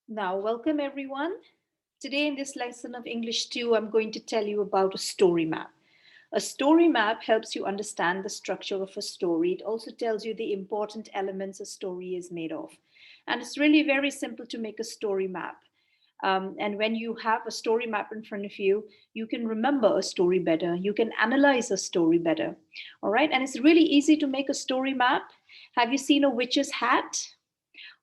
Now, welcome everyone. Today, in this lesson of English 2, I'm going to tell you about a story map. A story map helps you understand the structure of a story. It also tells you the important elements a story is made of. And it's really very simple to make a story map. And when you have a story map in front of you, you can remember a story better. You can analyze a story better. All right. And it's really easy to make a story map. Have you seen a witch's hat?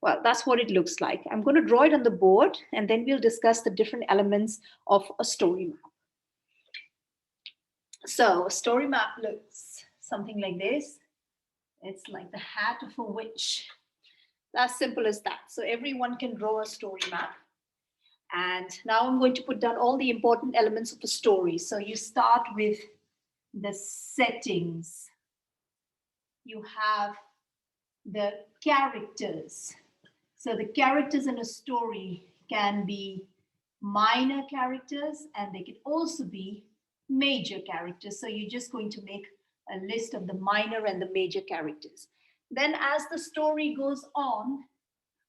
Well, that's what it looks like. I'm going to draw it on the board and then we'll discuss the different elements of a story map. So, a story map looks something like this. It's like the hat of a witch. As simple as that. So, everyone can draw a story map. And now I'm going to put down all the important elements of a story. So, you start with the settings, you have the characters. So the characters in a story can be minor characters and they can also be major characters. So you're just going to make a list of the minor and the major characters. Then, as the story goes on,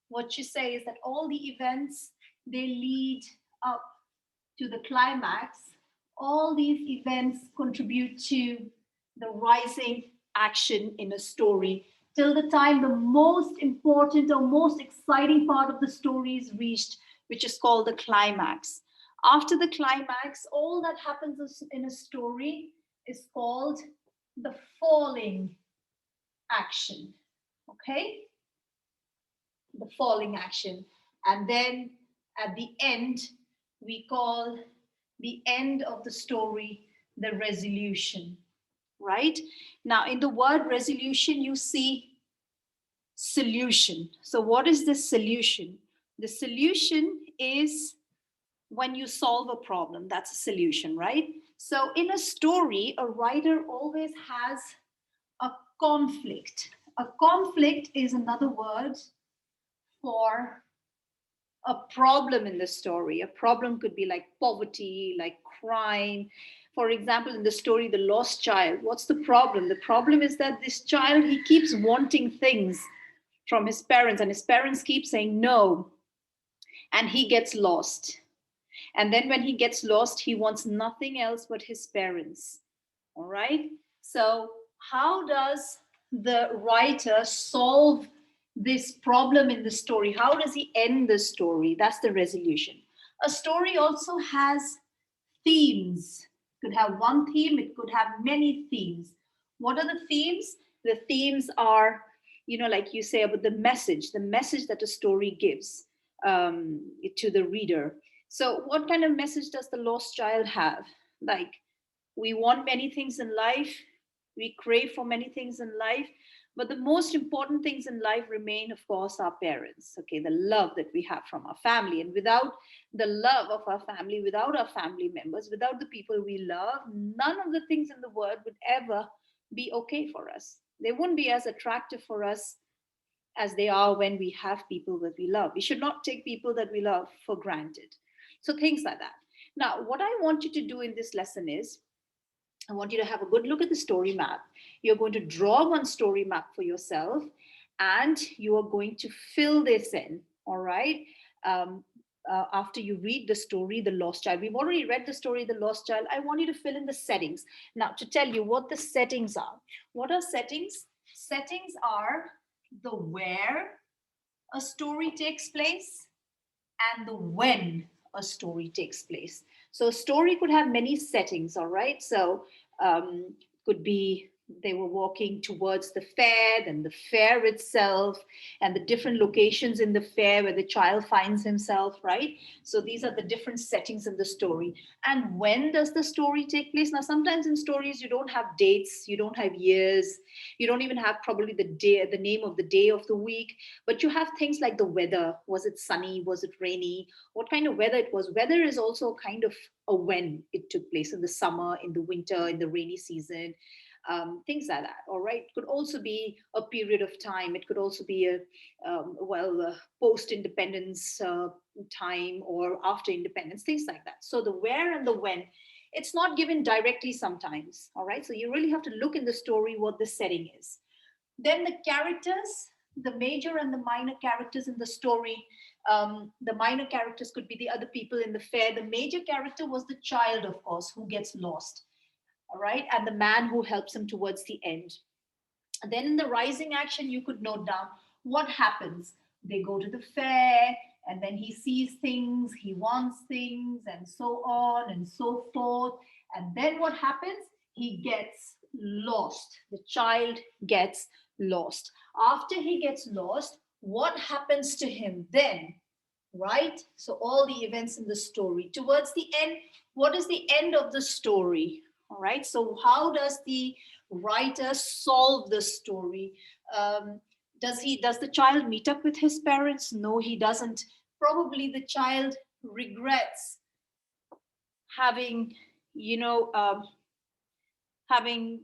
what you say is that all the events they lead up to the climax. All these events contribute to the rising action in a story till the time the most important or most exciting part of the story is reached, which is called the climax. After the climax, all that happens in a story is called the falling action. Okay? The falling action. And then at the end, we call the end of the story the resolution, right? Now, in the word resolution, you see solution. So, what is the solution? The solution is when you solve a problem. That's a solution, right? So, in a story, a writer always has a conflict. A conflict is another word for a problem in the story. A problem could be like poverty, like crime. For example, in the story, The Lost Child, what's the problem? The problem is that this child, he keeps wanting things from his parents, and his parents keep saying no, and he gets lost. And then when he gets lost, he wants nothing else but his parents. All right. So, how does the writer solve this problem in the story? How does he end the story? That's the resolution. A story also has themes. It could have one theme, it could have many themes. What are the themes? The themes are, like you say about the message that a story gives to the reader. So, what kind of message does The Lost Child have? Like, we want many things in life, we crave for many things in life, but the most important things in life remain, of course, our parents. Okay, the love that we have from our family. And without the love of our family, without our family members, without the people we love, none of the things in the world would ever be okay for us. They wouldn't be as attractive for us as they are when we have people that we love. We should not take people that we love for granted. So, things like that. Now, what I want you to do in this lesson is I want you to have a good look at the story map. You're going to draw one story map for yourself and you are going to fill this in. All right. After you read the story, The Lost Child, we've already read the story, The Lost Child. I want you to fill in the settings. Now, to tell you what the settings are. What are settings? Settings are the where a story takes place and the when a story takes place. So a story could have many settings, all right? So could be they were walking towards the fair, then the fair itself, and the different locations in the fair where the child finds himself, right? So these are the different settings in the story. And when does the story take place? Now, sometimes in stories, you don't have dates, you don't have years, you don't even have probably the day, the name of the day of the week, but you have things like the weather. Was it sunny? Was it rainy? What kind of weather it was? Weather is also kind of a when it took place, in the summer, in the winter, in the rainy season, things like that. All right. It could also be a period of time. It could also be post independence time or after independence, things like that. So the where and the when, it's not given directly sometimes. All right. So you really have to look in the story what the setting is. Then the characters. the major and the minor characters in the story. The minor characters could be the other people in the fair. The major character was the child, of course, who gets lost, all right, and the man who helps him towards the end. And then in the rising action, you could note down what happens. They go to the fair, and then he sees things, he wants things, and so on and so forth. And then what happens? He gets lost. The child gets lost. After he gets lost, what happens to him then? Right? So, all the events in the story. Towards the end, what is the end of the story? All right. So, how does the writer solve the story? Does the child meet up with his parents? No, he doesn't. Probably the child regrets having, you know, having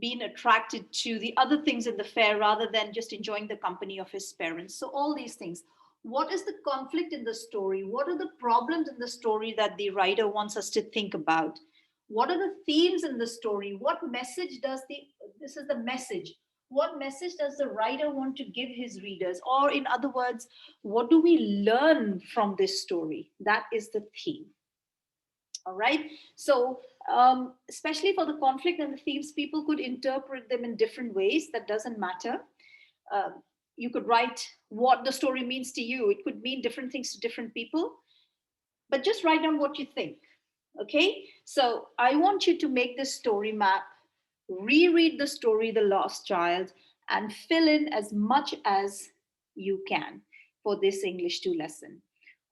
been attracted to the other things in the fair rather than just enjoying the company of his parents. So, all these things. What is the conflict in the story? What are the problems in the story that the writer wants us to think about? What are the themes in the story? What message does this is the message. What message does the writer want to give his readers? Or, in other words, what do we learn from this story? That is the theme. All right. So, especially for the conflict and the themes, people could interpret them in different ways. That doesn't matter. Um, you could write what the story means to you. It could mean different things to different people, but just write down what you think. Okay. So, I want you to make this story map, reread the story, The Lost Child, and fill in as much as you can for this English 2 lesson.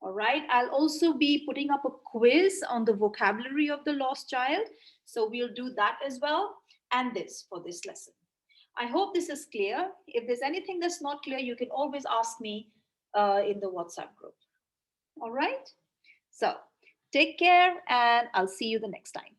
All right. I'll also be putting up a quiz on the vocabulary of the lost child. So we'll do that as well. And this for this lesson. I hope this is clear. If there's anything that's not clear, you can always ask me in the WhatsApp group. All right. So take care, and I'll see you the next time.